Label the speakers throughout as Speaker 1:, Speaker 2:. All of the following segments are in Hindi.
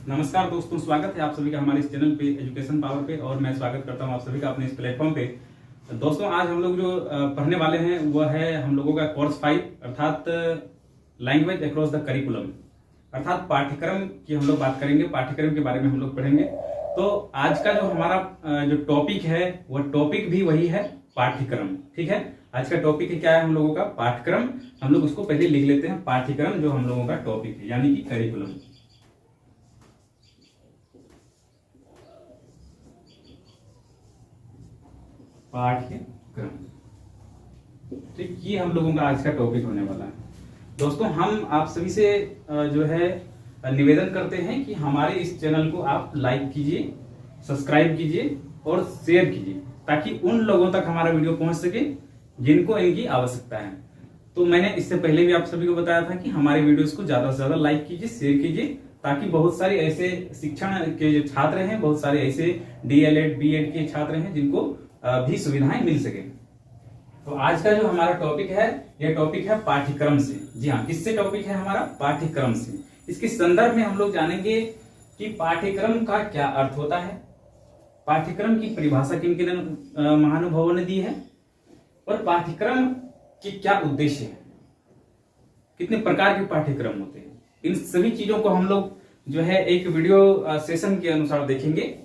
Speaker 1: नमस्कार दोस्तों, स्वागत है आप सभी का हमारे इस चैनल पे एजुकेशन पावर पे। और मैं स्वागत करता हूं आप सभी का अपने इस प्लेटफॉर्म पे। दोस्तों, आज हम लोग जो पढ़ने वाले हैं वह है हम लोगों का कोर्स 5 अर्थात लैंग्वेज अक्रॉस द करिकुलम, अर्थात पाठ्यक्रम की हम लोग बात करेंगे। पाठ्यक्रम के बारे में हम लोग पढ़ेंगे। तो आज का जो हमारा जो टॉपिक है वह टॉपिक भी वही है, पाठ्यक्रम। ठीक है, आज का टॉपिक क्या है हम लोगों का? पाठ्यक्रम। हम लोग उसको पहले लिख लेते हैं, पाठ्यक्रम जो हम लोगों का टॉपिक है यानी कि करिकुलम। पाठ्यक्रम, ठीक, ये हम लोगों का आज का टॉपिक होने वाला है। दोस्तों, हम आप सभी से जो है निवेदन करते हैं कि हमारे इस चैनल को आप लाइक कीजिए, सब्सक्राइब कीजिए और शेयर कीजिए, ताकि उन लोगों तक हमारा वीडियो पहुंच सके जिनको इनकी आवश्यकता है। तो मैंने इससे पहले भी आप सभी को बताया था कि हमारे वीडियोस को ज्यादा से ज्यादा लाइक कीजिए, शेयर कीजिए, ताकि बहुत सारे ऐसे शिक्षण के जो छात्र हैं, बहुत सारे ऐसे डीएलएड बीएड के छात्र हैं जिनको भी सुविधाएं मिल सके। तो आज का जो हमारा टॉपिक है, यह टॉपिक है पाठ्यक्रम से। जी हाँ, किससे टॉपिक है हमारा? पाठ्यक्रम से। इसके संदर्भ में हम लोग जानेंगे कि पाठ्यक्रम का क्या अर्थ होता है, पाठ्यक्रम की परिभाषा किन किन महानुभावों ने दी है, और पाठ्यक्रम की क्या उद्देश्य है, कितने प्रकार के पाठ्यक्रम होते हैं। इन सभी चीजों को हम लोग जो है एक वीडियो सेशन के अनुसार देखेंगे।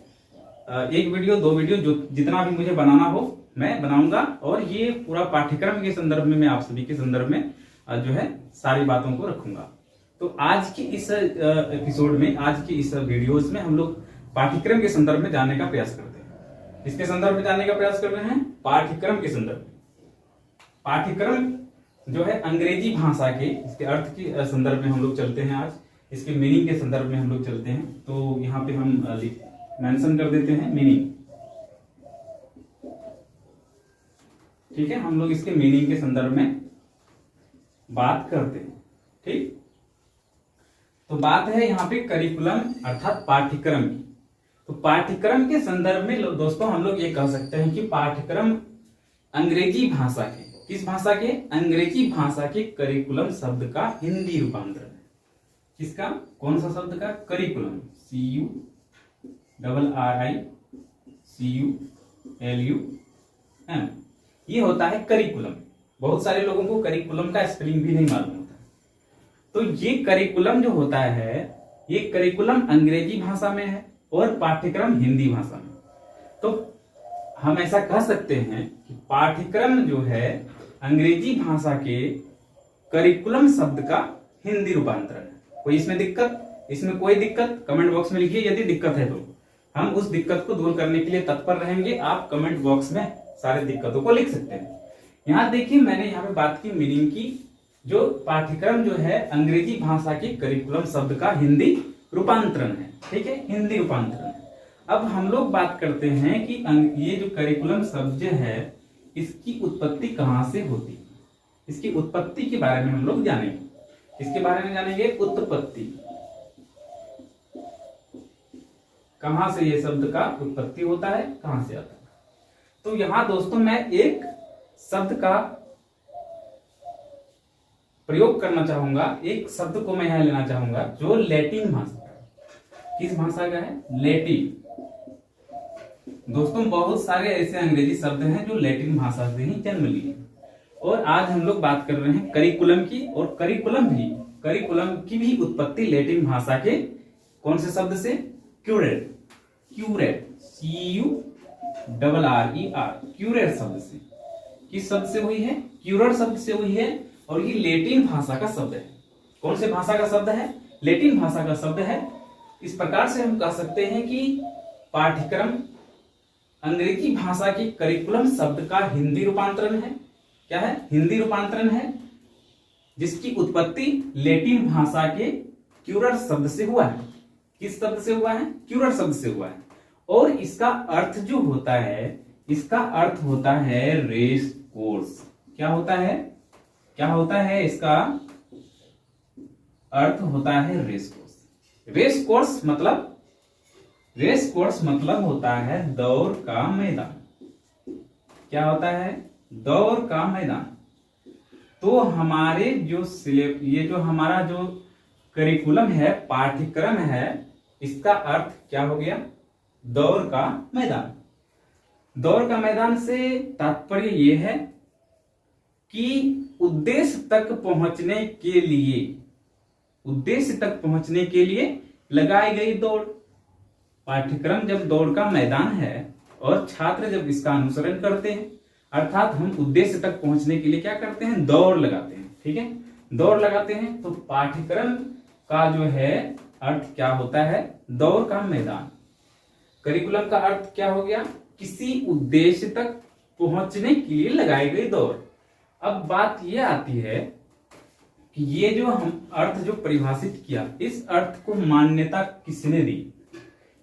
Speaker 1: एक वीडियो, 2 वीडियो, जो जितना भी मुझे बनाना हो मैं बनाऊंगा। और ये पूरा पाठ्यक्रम के संदर्भ में मैं आप सभी के संदर्भ में जो है सारी बातों को रखूंगा। तो आज की इस एपिसोड में, आज की इस वीडियोस में हम लोग पाठ्यक्रम के संदर्भ में जानने का प्रयास करते हैं। इसके संदर्भ में जानने का प्रयास कर रहे हैं, पाठ्यक्रम के संदर्भ में। पाठ्यक्रम जो है अंग्रेजी भाषा के, इसके अर्थ के संदर्भ में हम लोग चलते हैं। आज इसके मीनिंग के संदर्भ में हम लोग चलते हैं। तो यहाँ पे हम मेंशन कर देते हैं मीनिंग। ठीक है, हम लोग इसके मीनिंग के संदर्भ में बात करते हैं। ठीक, तो बात है यहाँ पे करिकुलम अर्थात पाठ्यक्रम की। तो पाठ्यक्रम के संदर्भ में दोस्तों हम लोग ये कह सकते हैं कि पाठ्यक्रम अंग्रेजी भाषा के, किस भाषा के? अंग्रेजी भाषा के करिकुलम शब्द का हिंदी रूपांतरण है। किसका? कौन सा शब्द का? करिकुलम, CURRICULUM, ये होता है करिकुलम। बहुत सारे लोगों को करिकुलम का स्पेलिंग भी नहीं मालूम होता। तो ये करिकुलम जो होता है, ये करिकुलम अंग्रेजी भाषा में है और पाठ्यक्रम हिंदी भाषा में। तो हम ऐसा कह सकते हैं कि पाठ्यक्रम जो है अंग्रेजी भाषा के करिकुलम शब्द का हिंदी रूपांतरण है। कोई इसमें दिक्कत? इसमें कोई दिक्कत? कमेंट बॉक्स में लिखिए यदि दिक्कत है तो हम उस दिक्कत को दूर करने के लिए तत्पर रहेंगे। आप कमेंट बॉक्स में सारे दिक्कतों को लिख सकते हैं। यहाँ देखिए, मैंने यहाँ पे बात की मीनिंग की। जो पाठ्यक्रम जो है अंग्रेजी भाषा के करिकुलम शब्द का हिंदी रूपांतरण है। ठीक है, हिंदी रूपांतरण है। अब हम लोग बात करते हैं कि ये जो करिकुलम शब्द है, इसकी उत्पत्ति कहाँ से होती है। इसकी उत्पत्ति के बारे में हम लोग जानेंगे। इसके बारे में जानेंगे, उत्पत्ति, कहां से ये शब्द का उत्पत्ति होता है, कहां से आता है। तो यहां दोस्तों मैं एक शब्द का प्रयोग करना चाहूंगा। एक शब्द को मैं यहां लेना चाहूंगा जो लैटिन भाषा का। किस भाषा का है? लैटिन। दोस्तों, बहुत सारे ऐसे अंग्रेजी शब्द हैं जो लैटिन भाषा से ही जन्म लिए। और आज हम लोग बात कर रहे हैं करिकुलम की। और करिकुलम की भी उत्पत्ति लैटिन भाषा के कौन से शब्द से? क्यूरेट, क्यूरेट शब्द से। किस शब्द से हुई है? क्यूरेट शब्द से हुई है। और ये लैटिन भाषा का शब्द है। कौन से भाषा का शब्द है? लैटिन भाषा का शब्द है। इस प्रकार से हम कह सकते हैं कि पाठ्यक्रम अंग्रेजी भाषा की करिकुलम शब्द का हिंदी रूपांतरण है। क्या है? हिंदी रूपांतरण है, जिसकी उत्पत्ति लैटिन भाषा के क्यूरेट शब्द से हुआ है। किस शब्द से हुआ है? क्यूरेट शब्द से हुआ है। और इसका अर्थ जो होता है, इसका अर्थ होता है रेस कोर्स। क्या होता है? क्या होता है? इसका अर्थ होता है रेस कोर्स। रेस कोर्स मतलब होता है दौड़ का मैदान। क्या होता है? दौड़ का मैदान। तो हमारे जो ये जो हमारा जो करिकुलम है, पाठ्यक्रम है, इसका अर्थ क्या हो गया? दौड़ का मैदान। दौड़ का मैदान से तात्पर्य यह है कि उद्देश्य तक पहुंचने के लिए, उद्देश्य तक पहुंचने के लिए लगाई गई दौड़। पाठ्यक्रम जब दौड़ का मैदान है और छात्र जब इसका अनुसरण करते हैं, अर्थात हम उद्देश्य तक पहुंचने के लिए क्या करते हैं? दौड़ लगाते हैं। ठीक है, दौड़ लगाते हैं। तो पाठ्यक्रम का जो है अर्थ क्या होता है? दौड़ का मैदान। करिकुलम का अर्थ क्या हो गया? किसी उद्देश्य तक पहुंचने के लिए लगाई गई दौड़। अब बात यह आती है कि ये जो हम अर्थ जो परिभाषित किया, इस अर्थ को मान्यता किसने दी?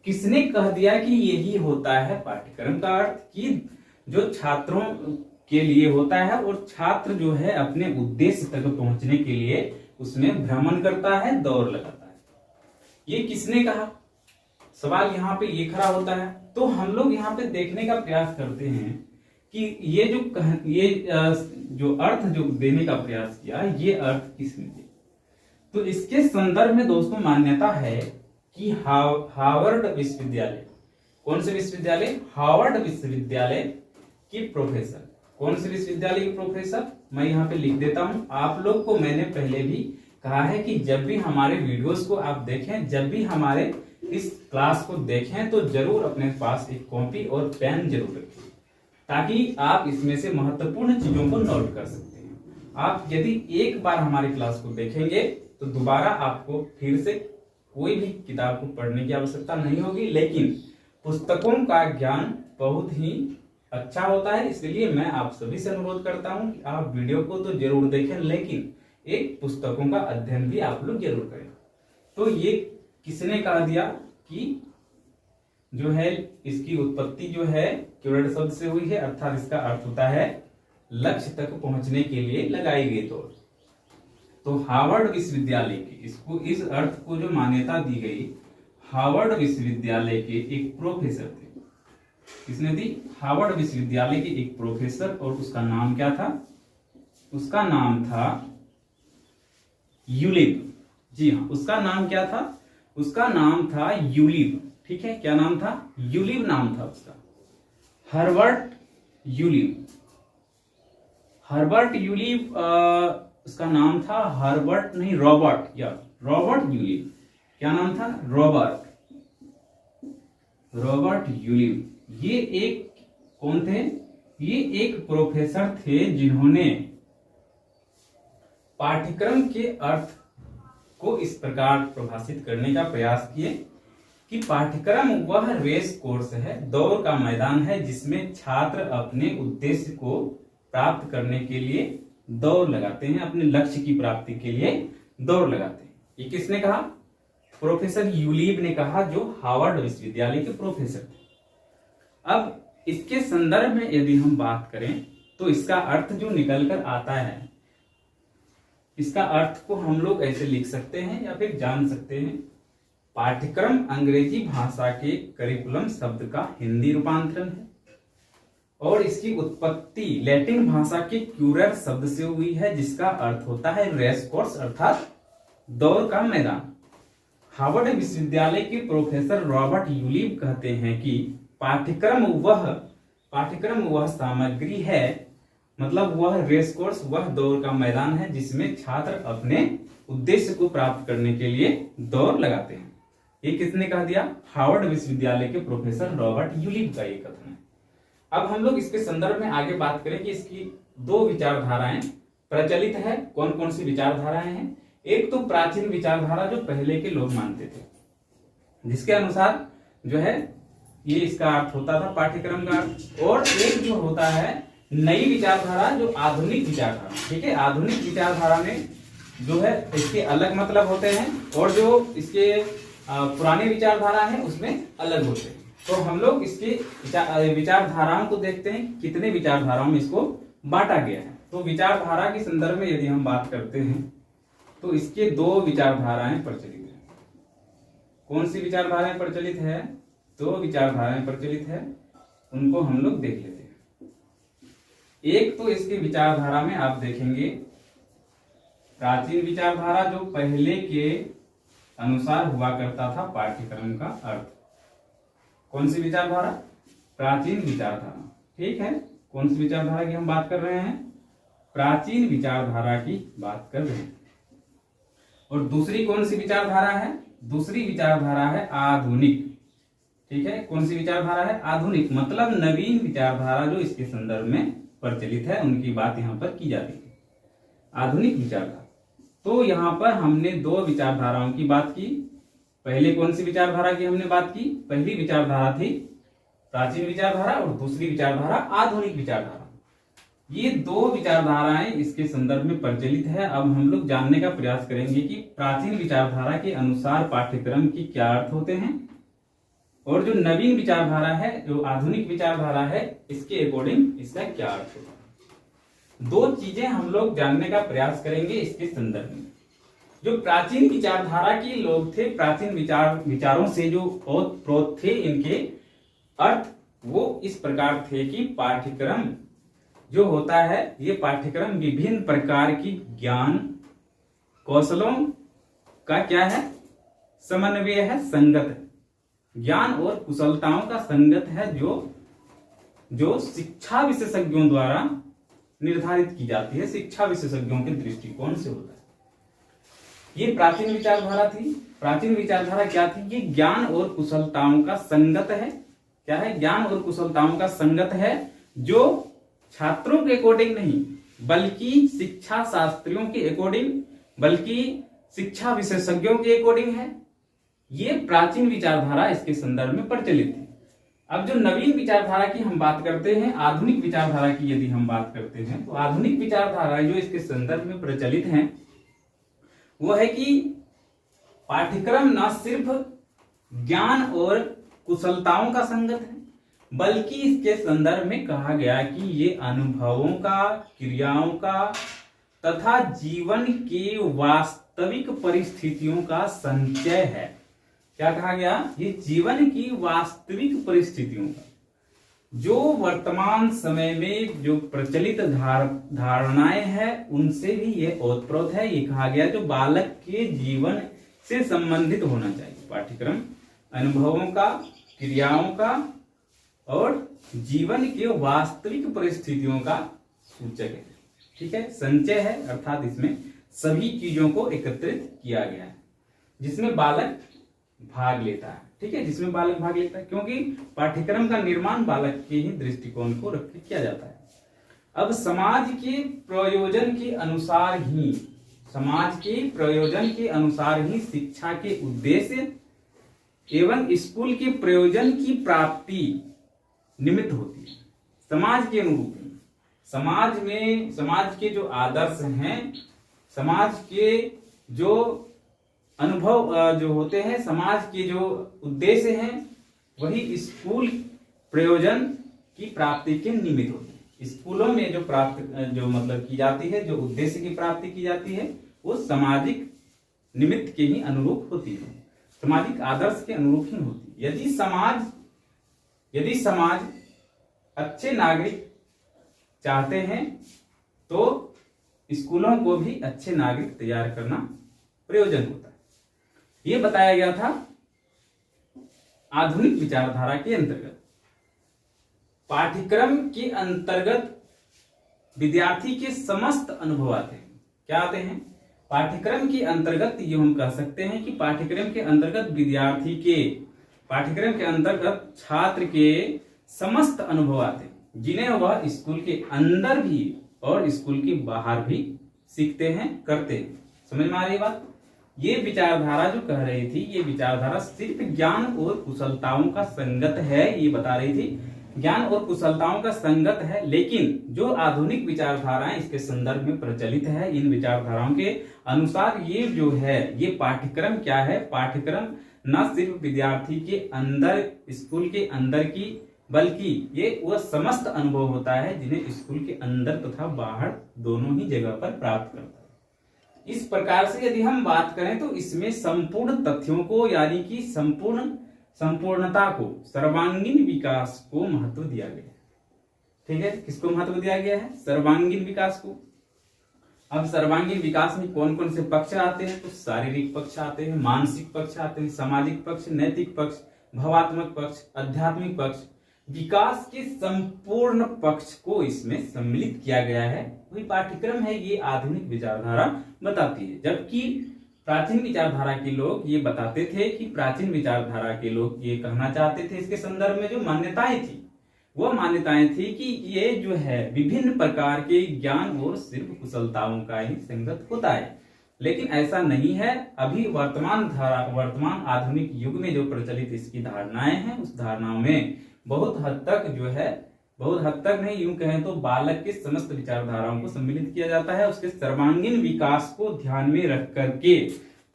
Speaker 1: किसने कह दिया कि यही होता है पाठ्यक्रम का अर्थ, कि जो छात्रों के लिए होता है और छात्र जो है अपने उद्देश्य तक पहुंचने के लिए उसमें भ्रमण करता है, दौड़ लगाता है। ये किसने कहा? सवाल यहाँ पे ये खड़ा होता है। तो हम लोग यहाँ पे देखने का प्रयास करते हैं कि ये जो अर्थ जो देने का प्रयास किया, ये अर्थ किसने दिया? तो इसके संदर्भ में दोस्तों मान्यता है कि हार्वर्ड विश्वविद्यालय, कौन से विश्वविद्यालय? हार्वर्ड विश्वविद्यालय की प्रोफेसर। कौन से विश्वविद्यालय की प्रोफेसर? मैं यहाँ पे लिख देता हूं। आप लोग को मैंने पहले भी कहा है कि जब भी हमारे वीडियोस को आप देखें, जब भी हमारे इस क्लास को देखें, तो जरूर अपने पास एक कॉपी और पेन जरूर रखें, ताकि आप इसमें से महत्वपूर्ण चीजों को नोट कर सकते हैं। आप यदि एक बार हमारी क्लास को देखेंगे तो दोबारा आपको फिर से कोई भी किताब को पढ़ने की आवश्यकता नहीं होगी, लेकिन पुस्तकों का ज्ञान बहुत ही अच्छा होता है। इसलिए मैं आप सभी से अनुरोध करता हूं कि आप वीडियो को तो जरूर देखें, लेकिन एक पुस्तकों का अध्ययन भी आप लोग जरूर करें। तो ये किसने कह दिया कि जो है इसकी उत्पत्ति जो है क्यूरेट शब्द से हुई है, अर्थात इसका अर्थ होता है लक्ष्य तक पहुंचने के लिए लगाई गई दौड़। तो हार्वर्ड विश्वविद्यालय की इसको, इस अर्थ को जो मान्यता दी गई, हार्वर्ड विश्वविद्यालय के एक प्रोफेसर थे। किसने दी? हार्वर्ड विश्वविद्यालय के एक प्रोफेसर, और उसका नाम क्या था? उसका नाम था यूलिब। जी हाँ, उसका नाम क्या था? उसका नाम था यूलिब। ठीक है, क्या नाम था? यूलिब नाम था उसका, हर्बर्ट यूलिब। हर्बर्ट यूलिब उसका नाम था, हर्बर्ट नहीं, रॉबर्ट, या रॉबर्ट यूलिब। क्या नाम था? रॉबर्ट यूलिब। ये एक कौन थे? ये एक प्रोफेसर थे जिन्होंने पाठ्यक्रम के अर्थ को इस प्रकार परिभाषित करने का प्रयास किए कि पाठ्यक्रम वह रेस कोर्स है, दौड़ का मैदान है, जिसमें छात्र अपने उद्देश्य को प्राप्त करने के लिए दौड़ लगाते हैं, अपने लक्ष्य की प्राप्ति के लिए दौड़ लगाते हैं। ये किसने कहा? प्रोफेसर यूलिब ने कहा, जो हार्वर्ड विश्वविद्यालय के प्रोफेसर थे। अब इसके संदर्भ में यदि हम बात करें तो इसका अर्थ जो निकल कर आता है, इसका अर्थ को हम लोग ऐसे लिख सकते हैं या फिर जान सकते हैं। पाठ्यक्रम अंग्रेजी भाषा के करिकुलम शब्द का हिंदी रूपांतरण है और इसकी उत्पत्ति लैटिन भाषा के क्यूरर शब्द से हुई है, जिसका अर्थ होता है रेस कोर्स, अर्थात दौड़ का मैदान। हार्वर्ड विश्वविद्यालय के प्रोफेसर रॉबर्ट यूलिब कहते हैं कि पाठ्यक्रम वह सामग्री है, मतलब वह रेस कोर्स, वह दौड़ का मैदान है, जिसमें छात्र अपने उद्देश्य को प्राप्त करने के लिए दौड़ लगाते हैं। ये किसने कह दिया? हार्वर्ड विश्वविद्यालय के प्रोफेसर रॉबर्ट यूलिब का ये कथन है। अब हम लोग इसके संदर्भ में आगे बात करें कि इसकी दो विचारधाराएं प्रचलित है। कौन कौन सी विचारधाराएं हैं? एक तो प्राचीन विचारधारा जो पहले के लोग मानते थे, जिसके अनुसार जो है ये इसका अर्थ होता था पाठ्यक्रम का अर्थ, और एक जो होता है नई विचारधारा, जो आधुनिक विचारधारा। ठीक है, आधुनिक विचारधारा में जो है इसके अलग मतलब होते हैं और जो इसके पुरानी विचारधारा है उसमें अलग होते हैं। तो हम लोग इसके विचारधाराओं को देखते हैं, कितने विचारधाराओं में इसको बांटा गया है। तो विचारधारा के संदर्भ में यदि हम बात करते हैं तो इसके दो विचारधाराएं प्रचलित है। कौन सी विचारधाराएं प्रचलित है? दो विचारधाराएं प्रचलित है, उनको हम लोग देख लेते हैं। एक तो इसकी विचारधारा में आप देखेंगे प्राचीन विचारधारा, जो पहले के अनुसार हुआ करता था पाठ्यक्रम का अर्थ। कौन सी विचारधारा? प्राचीन विचारधारा। ठीक है, कौन सी विचारधारा की हम बात कर रहे हैं? प्राचीन विचारधारा की बात कर रहे हैं। और दूसरी कौन सी विचारधारा है? दूसरी विचारधारा है आधुनिक। ठीक है, कौन सी विचारधारा है? आधुनिक, मतलब नवीन विचारधारा जो इसके संदर्भ में प्रचलित है, उनकी बात यहाँ पर की जाती है। आधुनिक विचारधारा। तो यहाँ पर हमने दो विचारधाराओं की बात की। पहले कौन सी विचारधारा की हमने बात की? पहली विचारधारा थी प्राचीन विचारधारा और दूसरी विचारधारा आधुनिक विचारधारा। ये दो विचारधाराएं इसके संदर्भ में प्रचलित है। अब हम लोग जानने का प्रयास करेंगे कि प्राचीन विचारधारा के अनुसार पाठ्यक्रम की क्या अर्थ होते हैं और जो नवीन विचारधारा है, जो आधुनिक विचारधारा है, इसके अकॉर्डिंग इसका क्या अर्थ होगा। दो चीजें हम लोग जानने का प्रयास करेंगे इसके संदर्भ में। जो प्राचीन विचारधारा के लोग थे, प्राचीन विचारों से जो ओतप्रोत थे, इनके अर्थ वो इस प्रकार थे कि पाठ्यक्रम जो होता है, ये पाठ्यक्रम विभिन्न प्रकार की ज्ञान कौशलों का क्या है? समन्वय है, संगत है। ज्ञान और कुशलताओं का संगत है जो शिक्षा विशेषज्ञों द्वारा निर्धारित की जाती है, शिक्षा विशेषज्ञों के दृष्टिकोण से होता है। ये प्राचीन विचारधारा थी। प्राचीन विचारधारा क्या थी? ये ज्ञान और कुशलताओं का संगत है। क्या है? ज्ञान और कुशलताओं का संगत है, जो छात्रों के अकॉर्डिंग नहीं, बल्कि शिक्षा शास्त्रियों के अकॉर्डिंग, बल्कि शिक्षा विशेषज्ञों के अकॉर्डिंग है। ये प्राचीन विचारधारा इसके संदर्भ में प्रचलित थी। अब जो नवीन विचारधारा की हम बात करते हैं, आधुनिक विचारधारा की यदि हम बात करते हैं, तो आधुनिक विचारधारा जो इसके संदर्भ में प्रचलित है वो है कि पाठ्यक्रम न सिर्फ ज्ञान और कुशलताओं का संगत है, बल्कि इसके संदर्भ में कहा गया कि ये अनुभवों का, क्रियाओं का तथा जीवन के वास्तविक परिस्थितियों का संचय है। क्या कहा गया? ये जीवन की वास्तविक परिस्थितियों का, जो वर्तमान समय में जो प्रचलित धारणाएं हैं, उनसे भी ये ओतप्रोत है। ये कहा गया जो बालक के जीवन से संबंधित होना चाहिए। पाठ्यक्रम अनुभवों का, क्रियाओं का और जीवन के वास्तविक परिस्थितियों का सूचक है। ठीक है, संचय है, अर्थात इसमें सभी चीजों को एकत्रित किया गया है जिसमें बालक भाग लेता है। ठीक है, जिसमें बालक भाग लेता है, क्योंकि पाठ्यक्रम का निर्माण बालक के ही दृष्टिकोण को रख के किया जाता है। अब समाज के प्रयोजन के अनुसार ही, समाज के प्रयोजन के अनुसार ही शिक्षा के उद्देश्य एवं स्कूल के प्रयोजन की प्राप्ति निमित्त होती है। समाज के अनुरूप, समाज में, समाज के जो आदर्श हैं, समाज के जो अनुभव जो होते हैं, समाज के जो उद्देश्य हैं, वही स्कूल प्रयोजन की प्राप्ति के निमित्त होते हैं। स्कूलों में जो मतलब की जाती है, जो उद्देश्य की प्राप्ति की जाती है, वो सामाजिक निमित्त के ही अनुरूप होती है, सामाजिक आदर्श के अनुरूप ही होती है। यदि समाज अच्छे नागरिक चाहते हैं तो स्कूलों को भी अच्छे नागरिक तैयार करना प्रयोजन होता है। ये बताया गया था आधुनिक विचारधारा के अंतर्गत। पाठ्यक्रम के अंतर्गत विद्यार्थी के समस्त अनुभव आते हैं। क्या आते हैं? पाठ्यक्रम के अंतर्गत ये हम कह सकते हैं कि पाठ्यक्रम के अंतर्गत विद्यार्थी के, पाठ्यक्रम के अंतर्गत छात्र के समस्त अनुभव आते हैं, जिन्हें वह स्कूल के अंदर भी और स्कूल के बाहर भी सीखते हैं, करते हैं। समझ में आ रही बात? ये विचारधारा जो कह रही थी, ये विचारधारा सिर्फ ज्ञान और कुशलताओं का संगत है, ये बता रही थी, ज्ञान और कुशलताओं का संगत है। लेकिन जो आधुनिक विचारधाराएं इसके संदर्भ में प्रचलित है, इन विचारधाराओं के अनुसार ये जो है, ये पाठ्यक्रम क्या है? पाठ्यक्रम न सिर्फ विद्यार्थी के अंदर, स्कूल के अंदर की, बल्कि ये वह समस्त अनुभव होता है जिन्हें स्कूल के अंदर तथा बाहर दोनों ही जगह पर प्राप्त करता है। इस प्रकार से यदि हम बात करें तो इसमें संपूर्ण तथ्यों को, यानी कि संपूर्णता को, सर्वांगीण विकास को महत्व दिया गया है। ठीक है, किसको महत्व दिया गया है? सर्वांगीण विकास को। अब सर्वांगीण विकास में कौन कौन से पक्ष आते हैं? तो शारीरिक पक्ष आते हैं, मानसिक पक्ष आते हैं, सामाजिक पक्ष, नैतिक पक्ष, भावात्मक पक्ष, आध्यात्मिक पक्ष, विकास के संपूर्ण पक्ष को इसमें सम्मिलित किया गया है। वही पाठ्यक्रम है, ये आधुनिक विचारधारा बताती है। जबकि प्राचीन विचारधारा के लोग ये बताते थे कि प्राचीन विचारधारा के लोग ये कहना चाहते थे, इसके संदर्भ में जो मान्यताएं थी वह मान्यताएं थी कि ये जो है विभिन्न प्रकार के ज्ञान और सिर्फ कुशलताओं का ही संगत होता है। लेकिन ऐसा नहीं है। अभी वर्तमान आधुनिक युग में जो प्रचलित इसकी धारणाएं हैं, उस धारणाओं में बहुत हद तक नहीं, यूं कहें तो बालक के समस्त विचारधाराओं को सम्मिलित किया जाता है। उसके सर्वांगीण विकास को ध्यान में रख करके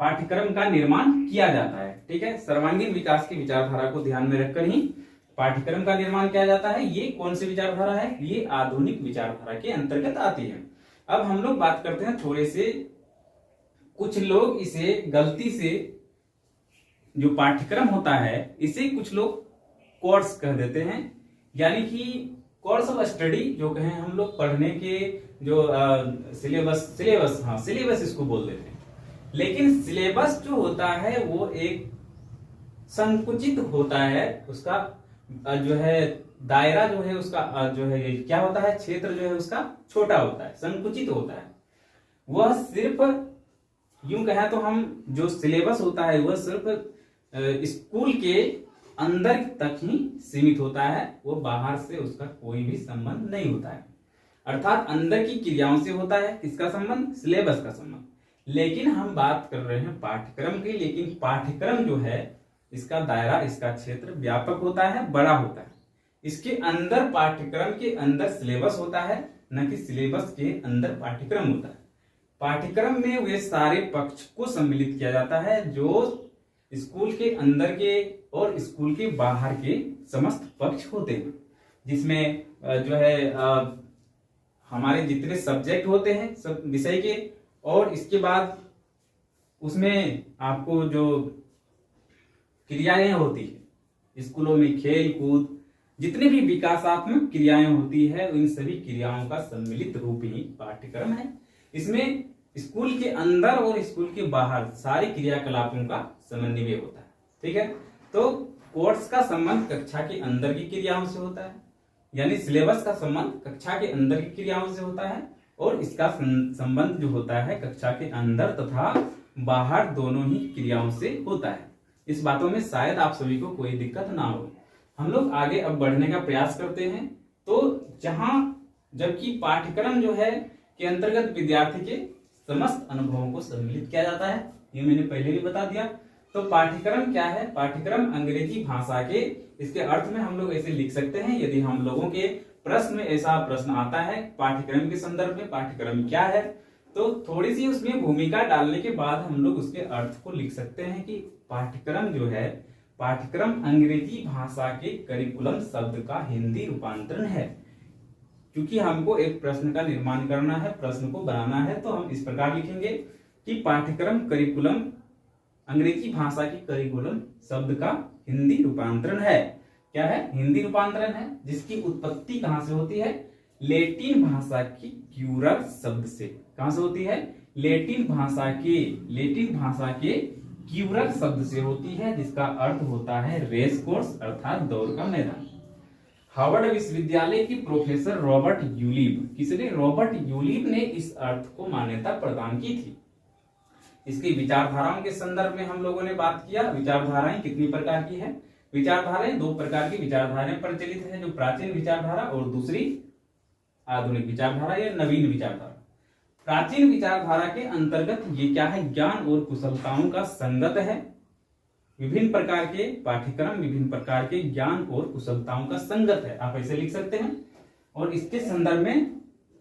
Speaker 1: पाठ्यक्रम का निर्माण किया जाता है। ठीक है, सर्वांगीण विकास की विचारधारा को ध्यान में रखकर ही पाठ्यक्रम का निर्माण किया जाता है। ये कौन सी विचारधारा है? ये आधुनिक विचारधारा के अंतर्गत आती है। अब हम लोग बात करते हैं थोड़े से, कुछ लोग इसे गलती से, जो पाठ्यक्रम होता है इसे कुछ लोग कोर्स कह देते हैं, यानी कि कोर्स ऑफ स्टडी जो कहें हम लोग, पढ़ने के जो सिलेबस इसको बोल देते हैं। लेकिन सिलेबस जो होता है वो एक संकुचित होता है, उसका जो है दायरा जो है उसका जो है क्या होता है, क्षेत्र जो है उसका छोटा होता है, संकुचित होता है। वह सिर्फ यूं कहें तो हम जो सिलेबस होता है वह सिर्फ स्कूल के अंदर तक ही सीमित होता है, वो बाहर से उसका कोई भी संबंध नहीं होता है। अर्थात अंदर की क्रियाओं से होता है किसका संबंध? सिलेबस का संबंध। लेकिन हम बात कर रहे हैं पाठ्यक्रम की। लेकिन पाठ्यक्रम जो है इसका दायरा, इसका क्षेत्र व्यापक होता है, बड़ा होता है। इसके अंदर, पाठ्यक्रम के अंदर सिलेबस होता है, न कि सिलेबस के अंदर पाठ्यक्रम होता है। पाठ्यक्रम में वे सारे पक्ष को सम्मिलित किया जाता है जो स्कूल के अंदर के और स्कूल के बाहर के समस्त पक्ष होते हैं, जिसमें जो है हमारे जितने सब्जेक्ट होते हैं सब विषय के, और इसके बाद उसमें आपको जो क्रियाएं होती है स्कूलों में, खेल कूद, जितने भी विकासात्मक क्रियाएं होती है, इन सभी क्रियाओं का सम्मिलित रूप ही पाठ्यक्रम है। इसमें स्कूल के अंदर और स्कूल के बाहर सारे क्रियाकलापों का समन्वय होता है। ठीक है, तो कोर्स का संबंध कक्षा के अंदर की क्रियाओं से होता है, यानी सिलेबस का संबंध कक्षा के अंदर की क्रियाओं से होता है, और इसका संबंध जो होता है कक्षा के अंदर तथा बाहर दोनों ही क्रियाओं से होता है। इस बातों में शायद आप सभी को कोई दिक्कत ना हो। हम लोग आगे अब बढ़ने का प्रयास करते हैं। तो जबकि पाठ्यक्रम जो है के अंतर्गत विद्यार्थी के समस्त अनुभवों को सम्मिलित किया जाता है, ये मैंने पहले भी बता दिया। तो पाठ्यक्रम क्या है? पाठ्यक्रम अंग्रेजी भाषा के, इसके अर्थ में हम लोग ऐसे लिख सकते हैं, यदि हम लोगों के प्रश्न में ऐसा प्रश्न आता है पाठ्यक्रम के संदर्भ में, पाठ्यक्रम क्या है, तो थोड़ी सी उसमें भूमिका डालने के बाद हम लोग उसके अर्थ को लिख सकते हैं कि पाठ्यक्रम जो है, पाठ्यक्रम अंग्रेजी भाषा के करिकुलम शब्द का हिंदी रूपांतरण है। क्योंकि हमको एक प्रश्न का निर्माण करना है, प्रश्न को बनाना है, तो हम इस प्रकार लिखेंगे कि पाठ्यक्रम करिकुलम अंग्रेजी भाषा की करिकुलम शब्द का हिंदी रूपांतरण है। क्या है? हिंदी रूपांतरण है, जिसकी उत्पत्ति कहां से होती है? लैटिन भाषा की क्यूरर शब्द से। कहां से होती है? लैटिन भाषा के क्यूरर शब्द से होती है, जिसका अर्थ होता है रेस कोर्स, अर्थात दौड़ का मैदान। हार्वर्ड विश्वविद्यालय की प्रोफेसर रॉबर्ट यूलिब, किसने? रॉबर्ट यूलिब ने इस अर्थ को मान्यता प्रदान की थी। इसकी विचारधाराओं के संदर्भ में हम लोगों ने बात किया। विचारधाराएं कितनी प्रकार की है? विचारधाराएं दो प्रकार की विचारधाराएं प्रचलित है, जो प्राचीन विचारधारा और दूसरी आधुनिक विचारधारा या नवीन विचारधारा। प्राचीन विचारधारा के अंतर्गत ये क्या है? ज्ञान और कुशलताओं का संगत है। विभिन्न प्रकार के पाठ्यक्रम विभिन्न प्रकार के ज्ञान और कुशलताओं का संगत है, आप ऐसे लिख सकते हैं। और इसके संदर्भ में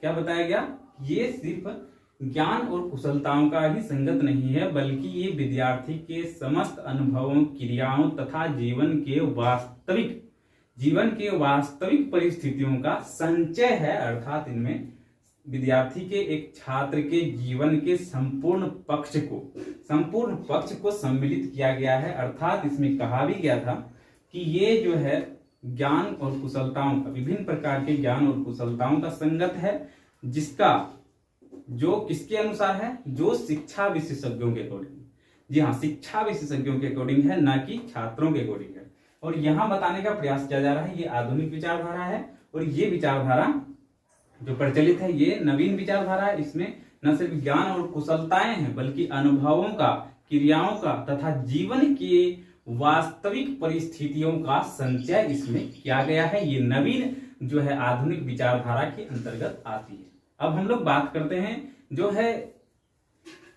Speaker 1: क्या बताया गया? ये सिर्फ ज्ञान और कुशलताओं का ही संगत नहीं है, बल्कि ये विद्यार्थी के समस्त अनुभवों, क्रियाओं तथा जीवन के वास्तविक परिस्थितियों का संचय है। अर्थात इनमें विद्यार्थी के, एक छात्र के जीवन के संपूर्ण पक्ष को सम्मिलित किया गया है। अर्थात इसमें कहा भी गया था कि ये जो है ज्ञान और कुशलताओं का, विभिन्न प्रकार के ज्ञान और कुशलताओं का संगत है, जो किसके अनुसार है, जो शिक्षा विशेषज्ञों के अकॉर्डिंग। जी हाँ, शिक्षा विशेषज्ञों के अकॉर्डिंग है, ना कि छात्रों के अकॉर्डिंग है। और यहाँ बताने का प्रयास किया जा रहा है ये आधुनिक विचारधारा है, और ये विचारधारा जो प्रचलित है ये नवीन विचारधारा है। इसमें न सिर्फ ज्ञान और कुशलताएं हैं, बल्कि अनुभवों का, क्रियाओं का तथा जीवन के वास्तविक परिस्थितियों का संचय इसमें किया गया है। ये नवीन जो है आधुनिक विचारधारा के अंतर्गत आती है। अब हम लोग बात करते हैं जो है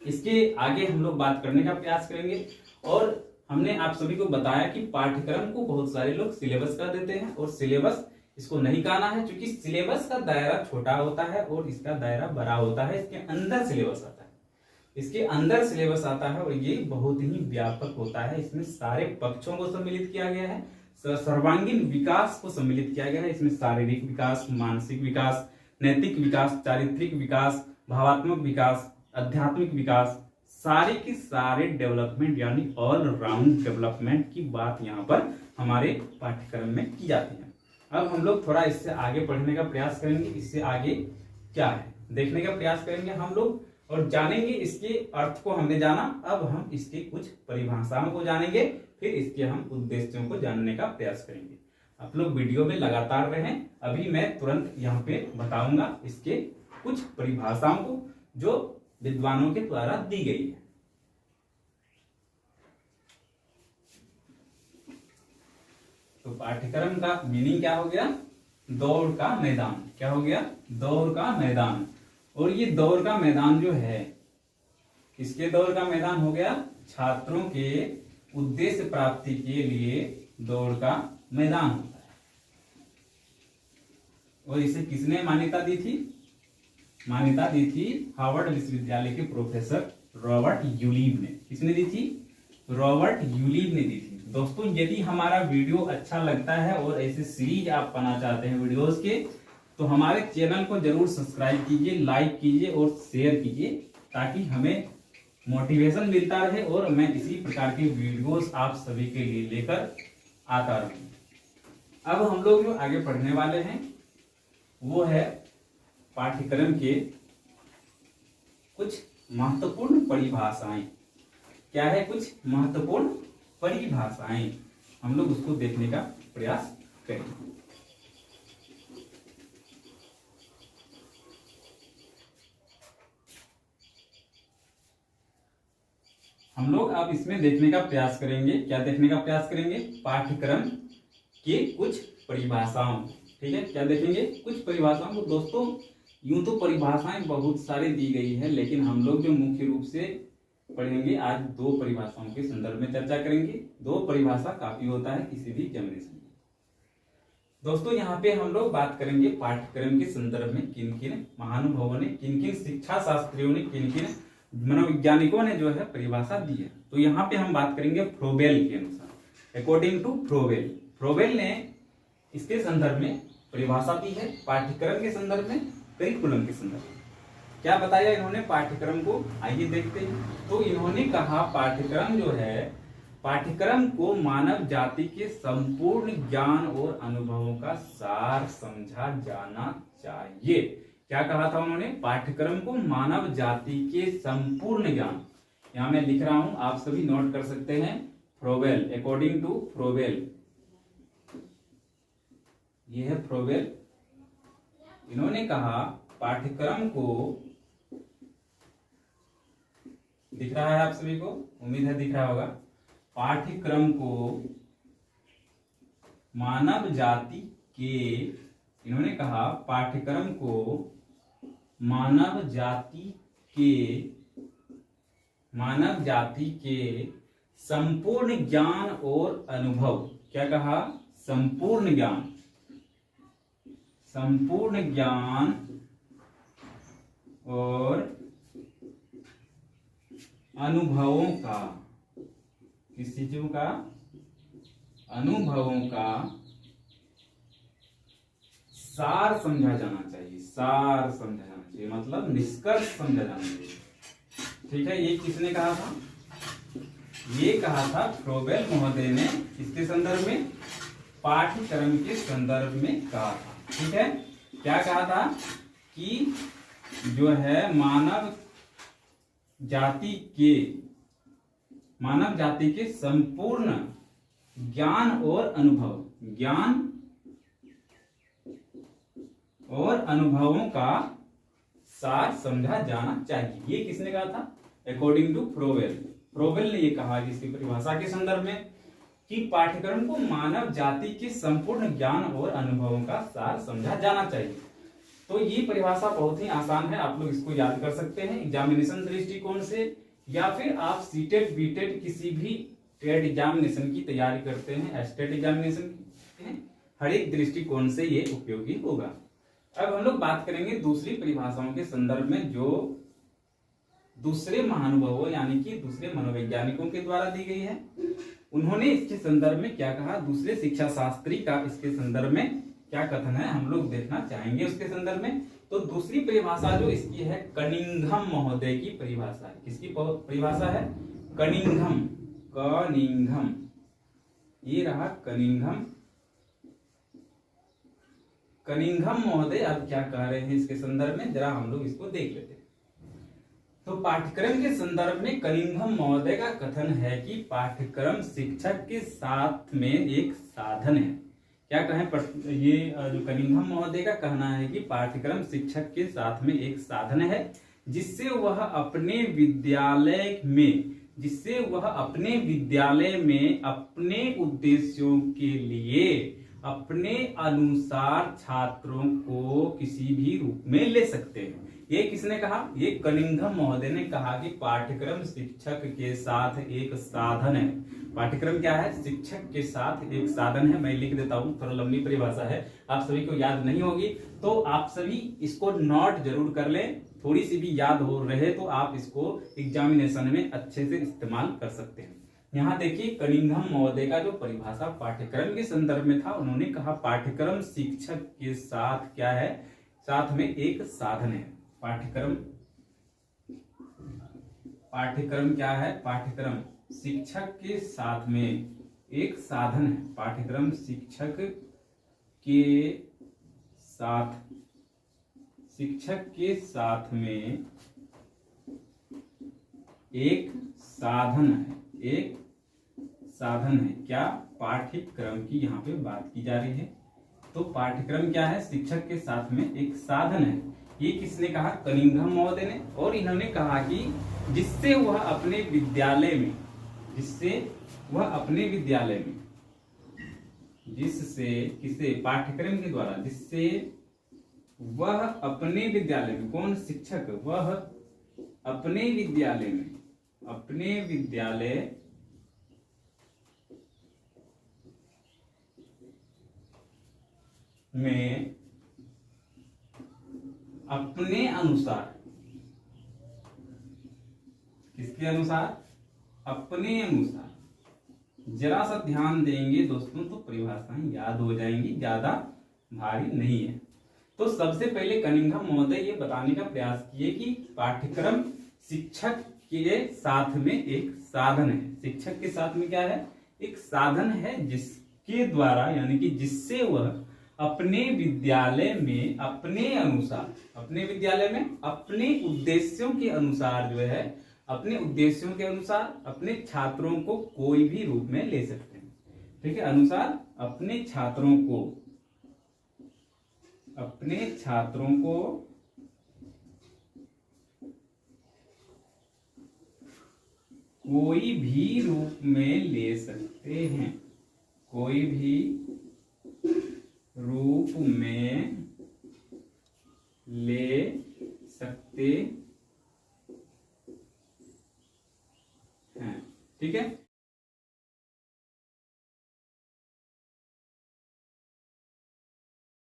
Speaker 1: इसके आगे हम लोग बात करने का प्रयास करेंगे। और हमने आप सभी को बताया कि पाठ्यक्रम को बहुत सारे लोग सिलेबस कर देते हैं, और सिलेबस इसको नहीं कहना है, क्योंकि सिलेबस का दायरा छोटा होता है और इसका दायरा बड़ा होता है। इसके अंदर सिलेबस आता है, इसके अंदर सिलेबस आता है, और ये बहुत ही व्यापक होता है। इसमें सारे पक्षों को सम्मिलित किया गया है, सर्वांगीण विकास को सम्मिलित किया गया है। इसमें शारीरिक विकास, मानसिक विकास, नैतिक विकास, चारित्रिक विकास, भावात्मक विकास, आध्यात्मिक विकास, सारे के सारे डेवलपमेंट यानी ऑल राउंड डेवलपमेंट की बात यहाँ पर हमारे पाठ्यक्रम में की जाती है। अब हम लोग थोड़ा इससे आगे पढ़ने का प्रयास करेंगे, इससे आगे क्या है देखने का प्रयास करेंगे हम लोग, और जानेंगे इसके अर्थ को हमने जाना। अब हम इसकी कुछ परिभाषाओं को जानेंगे, फिर इसके हम उद्देश्यों को जानने का प्रयास करेंगे। आप लोग वीडियो में लगातार रहें, अभी मैं तुरंत यहाँ पे बताऊंगा इसके कुछ परिभाषाओं को जो विद्वानों के द्वारा दी गई है। तो पाठ्यक्रम का मीनिंग क्या हो गया, दौड़ का मैदान। क्या हो गया, दौड़ का मैदान। और ये दौड़ का मैदान जो है, किसके दौड़ का मैदान हो गया, छात्रों के उद्देश्य प्राप्ति के लिए दौड़ का मैदान होता है। और इसे किसने मान्यता दी थी, मान्यता दी थी हार्वर्ड विश्वविद्यालय के प्रोफेसर रॉबर्ट यूलीव ने। किसने दी थी, रॉबर्ट यूलीव ने दी थी। दोस्तों यदि हमारा वीडियो अच्छा लगता है और ऐसे सीरीज आप पाना चाहते हैं वीडियोस के, तो हमारे चैनल को जरूर सब्सक्राइब कीजिए, लाइक कीजिए और शेयर कीजिए, ताकि हमें मोटिवेशन मिलता रहे और मैं इसी प्रकार के वीडियोस आप सभी के लिए लेकर आता रहूं। अब हम लोग जो आगे पढ़ने वाले हैं वो है पाठ्यक्रम के कुछ महत्वपूर्ण परिभाषाएं। क्या है, कुछ महत्वपूर्ण परिभाषाएं, हम लोग उसको देखने का प्रयास करेंगे। हम लोग अब इसमें देखने का प्रयास करेंगे, क्या देखने का प्रयास करेंगे, पाठ्यक्रम के कुछ परिभाषाओं। ठीक है, क्या देखेंगे, कुछ परिभाषाओं को। दोस्तों यूं तो परिभाषाएं बहुत सारी दी गई है, लेकिन हम लोग जो मुख्य रूप से पढ़ेंगे आज दो परिभाषाओं के संदर्भ में चर्चा करेंगे। दो परिभाषा काफी होता है किसी भी एग्जामिनेशन में। दोस्तों यहाँ पे हम लोग बात करेंगे पाठ्यक्रम के संदर्भ में किन किन महानुभावों ने, किन किन शिक्षा शास्त्रियों ने, किन किन मनोवैज्ञानिकों ने जो है परिभाषा दी है। तो यहाँ पे हम बात करेंगे फ्रोबेल के अनुसार, अकॉर्डिंग टू फ्रोबेल। फ्रोबेल ने इसके संदर्भ में परिभाषा दी है, पाठ्यक्रम के संदर्भ में, करिकुलम के संदर्भ में। क्या बताया इन्होंने पाठ्यक्रम को, आइए देखते हैं। तो इन्होंने कहा पाठ्यक्रम जो है, पाठ्यक्रम को मानव जाति के संपूर्ण ज्ञान और अनुभवों का सार समझा जाना चाहिए। क्या कहा था उन्होंने, पाठ्यक्रम को मानव जाति के संपूर्ण ज्ञान, यहां मैं लिख रहा हूं, आप सभी नोट कर सकते हैं, फ्रोबेल, अकॉर्डिंग टू फ्रोबेल, ये है फ्रोबेल। इन्होंने कहा पाठ्यक्रम को, दिख रहा है आप सभी को, उम्मीद है दिख रहा होगा, पाठ्यक्रम को मानव जाति के, इन्होंने कहा पाठ्यक्रम को मानव जाति के संपूर्ण ज्ञान और अनुभव, क्या कहा, संपूर्ण ज्ञान और अनुभवों का, किस चीजों का, अनुभवों का सार समझा जाना चाहिए। सार समझा जाना चाहिए मतलब निष्कर्ष समझा जाना चाहिए। ठीक है, ये किसने कहा था, ये कहा था फ्रोबेल महोदय ने, किसके संदर्भ में, पाठ्यक्रम के संदर्भ में कहा था। ठीक है, क्या कहा था कि जो है मानव जाति के संपूर्ण ज्ञान और अनुभवों का सार समझा जाना चाहिए। ये किसने कहा था? अकॉर्डिंग टू फ्रोबेल ने ये कहा कि इसकी परिभाषा के संदर्भ में कि पाठ्यक्रम को मानव जाति के संपूर्ण ज्ञान और अनुभवों का सार समझा जाना चाहिए। तो ये परिभाषा बहुत ही आसान है, आप लोग इसको याद कर सकते हैं एग्जामिनेशन दृष्टिकोण से, या फिर आप सीटेट बीटेट किसी भी ट्रेड एग्जामिनेशन की तैयारी करते हैं, स्टेट एग्जामिनेशन, हर एक दृष्टिकोण से ये उपयोगी होगा। अब हम लोग बात करेंगे दूसरी परिभाषाओं के संदर्भ में जो दूसरे महानुभवों यानी कि दूसरे मनोवैज्ञानिकों के द्वारा दी गई है। उन्होंने इसके संदर्भ में क्या कहा, दूसरे शिक्षा शास्त्री का इसके संदर्भ में क्या कथन है हम लोग देखना चाहेंगे उसके संदर्भ में। तो दूसरी परिभाषा जो इसकी है कनिंघम महोदय की परिभाषा है। किसकी परिभाषा है? कनिंघम ये रहा कनिंघम महोदय अब क्या कह रहे हैं इसके संदर्भ में, जरा हम लोग इसको देख लेते हैं। तो पाठ्यक्रम के संदर्भ में कनिंघम महोदय का कथन है कि पाठ्यक्रम शिक्षक के साथ में एक साधन है। क्या कहें, ये जो कनिंघम महोदय का कहना है कि पाठ्यक्रम शिक्षक के साथ में एक साधन है जिससे वह अपने विद्यालय में अपने उद्देश्यों के लिए अपने अनुसार छात्रों को किसी भी रूप में ले सकते हैं। ये किसने कहा? ये कनिंघम महोदय ने कहा कि पाठ्यक्रम शिक्षक के साथ एक साधन है। पाठ्यक्रम क्या है? शिक्षक के साथ एक साधन है। मैं लिख देता हूं, थोड़ा लंबी परिभाषा है, आप सभी को याद नहीं होगी तो आप सभी इसको नोट जरूर कर लें। थोड़ी सी भी याद हो रहे तो आप इसको एग्जामिनेशन में अच्छे से इस्तेमाल कर सकते हैं। यहाँ देखिए कनिंघम महोदय का जो परिभाषा पाठ्यक्रम के संदर्भ में था, उन्होंने कहा पाठ्यक्रम शिक्षक के साथ क्या है? साथ में एक साधन है। पाठ्यक्रम क्या है? पाठ्यक्रम शिक्षक के साथ में एक साधन है। पाठ्यक्रम शिक्षक के साथ में एक साधन है। क्या? पाठ्यक्रम की यहाँ पे बात की जा रही है। तो पाठ्यक्रम क्या है? शिक्षक के साथ में एक साधन है। ये किसने कहा? कनिंघम महोदय ने। और इन्होंने कहा कि जिससे वह अपने विद्यालय में किसे? पाठ्यक्रम के द्वारा जिससे वह अपने विद्यालय में, कौन? शिक्षक, वह अपने विद्यालय में अपने अनुसार, किसके अनुसार? अपने अनुसार। जरा सा ध्यान देंगे दोस्तों तो परिभाषाएं याद हो जाएंगी, ज्यादा भारी नहीं है। तो सबसे पहले कनिंघम महोदय ये बताने का प्रयास किए कि पाठ्यक्रम शिक्षक के साथ में एक साधन है। शिक्षक के साथ में क्या है? एक साधन है जिसके द्वारा यानी कि जिससे वह अपने विद्यालय में अपने उद्देश्यों के अनुसार जो है, अपने उद्देश्यों के अनुसार अपने छात्रों को कोई भी रूप में ले सकते हैं। ठीक है, अनुसार अपने छात्रों को कोई भी रूप में ले सकते हैं। कोई भी रूप में ले सकते हैं। ठीक है,